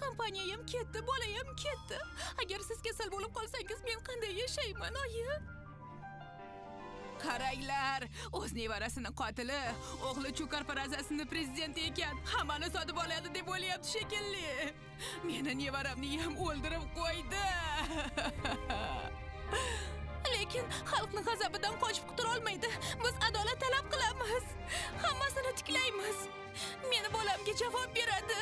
kompaniyam ketdi, bolayam ketdi. Agar siz kasal bo'lib qolsangiz, men qanday yashayman, oyi? Qaranglar, o'z nevarasining qotili, o'g'li Chu korporatsiyasining prezidenti ekan. Hammani sotib oladi deb o'ylayapti shekilli. Meni nevaramni ham o'ldirib qo'ydi. Lekin xalqning g'azabidan qochib qutula olmaydi. Biz adolat talab qilamiz. Hammasini tiklaymiz. Meni bolamga javob beradi.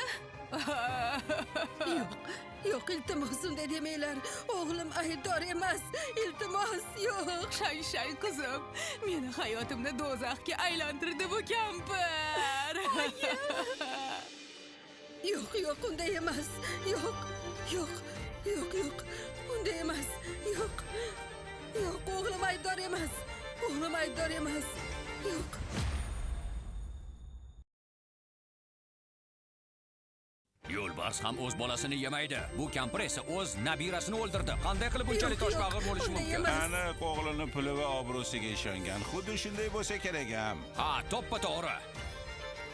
Yo'q, iltimos unday demanglar. O'g'lim aybdor emas. Iltimos, yo'q. Shay qizim, meni hayotimni do'zaxga aylantirdi bu kampir. Yo'q, unday emas. Yo'q. Unday emas. Yo'q, o'g'lim aybdor emas. Yo'q. Yo'lbars ham o'z bolasini yemaydi. Bu kampir esa o'z nabirasini o'ldirdi. Qanday qilib bunchalik toshbag'ir bo'lishi mumkin? Aniq o'g'lini puli va obro'siga ishongan. Xuddi shunday bo'lsa kerak ham. Ha, to'ppa-to'g'ri.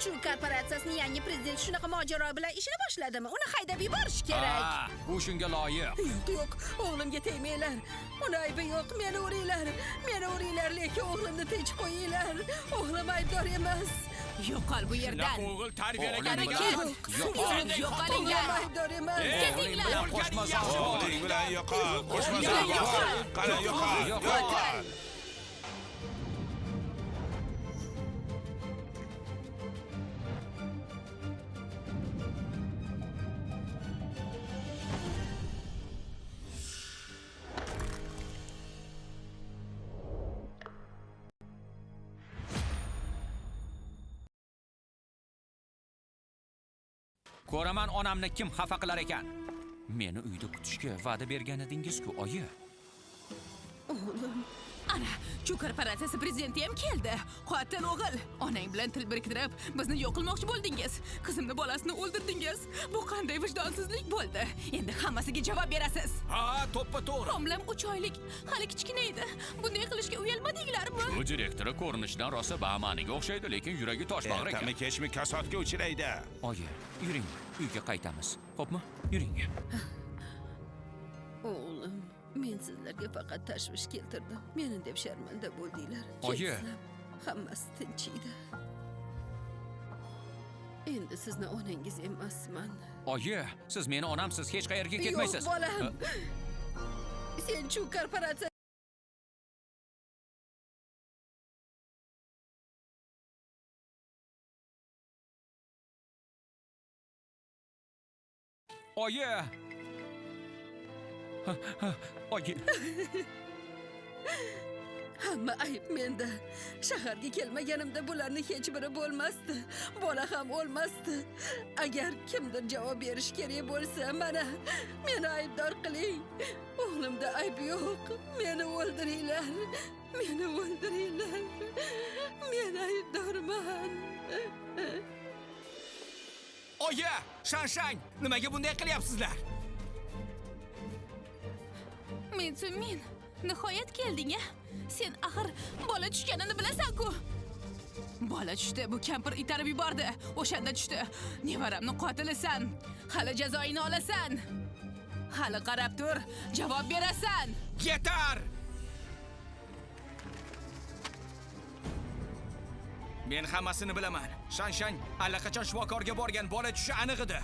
Chu korporatsiyasining yangi prezidenti shunaqa mojaro bilan ishini boshladimi? Uni haydab yuborish kerak. Ha, u shunga loyiq. Yo'q, o'g'limga tegmanglar. Uni aybi yo'q, meni uringlar, lekin o'g'limni tinch qo'yinglar. O'g'lim aybdor emas. Yo'qol bu yerdan. O'g'il tarbiyalagan Yo'qolinglar. Aybdor emas. Ketinglar. O'g'ling bilan yo'qol. Qo'shmasan. Qani yo'qol. Ko'raman onamni kim xafa qilar ekan. Meni uyda kutishga va'da bergan edingiz-ku, oyi. O'g'lim. Ana, Chu korporatsiyasi prezidenti ham keldi. Qotil o'g'il. Onang bilan til biriktirib, bizni yo'q qilmoqchi bo'ldingiz. Qizimni bolasini o'ldirdingiz. Bu qanday vijdonsizlik bo'ldi? Endi hammasiga javob berasiz. Ha, to'ppa-to'g'ri. Homlam 3 oylik, hali kichkina edi. Bunday qilishga uyalmadinglarmi? Bu direktori ko'rinishdan rosa ba'maniga o'xshaydi, lekin yuragi toshbag'ir ekan. Ertami kechmi kasodga uchraydi. Oyi, yuring, uyga qaytamiz. Xo'pmi? Yuring. O'g'lim, men sizlarga faqat tashvish keltirdim. Meni deb sharmanda bo'ldinglar. Oyi. Ketsam, hammasi tinchiydi. Endi sizni onangiz emasman. Oyi, siz meni onamsiz, hech qayerga ketmaysiz. Yo'q, bolam. Sen Chu korporatsiya Oyi. Oyi. Hamma ayb menda. Shaharga kelmaganimda bularni hech biri bo'lmasdi. Bola ham o'lmasdi. Agar kimdir javob berish kerak bo'lsa, mana meni aybdor qiling. O'g'limda ayb yo'q. Meni o'ldiringlar. Men aybdorman. Oyi, Shanshang, nimaga bunday qilyapsizlar? Men nihoyat kelding-a? Sen axir bola tushganini bilasan-ku. Bola tushdi, bu kampir itarib yubordi. O'shanda tushdi. Nevaramning qotilisan. Hali jazoini olasan. Hali qarab tur, javob berasan. Yetar! Men hammasini bilaman. Shanshang allaqachon shifokorga borgan, bola tushi aniq edi.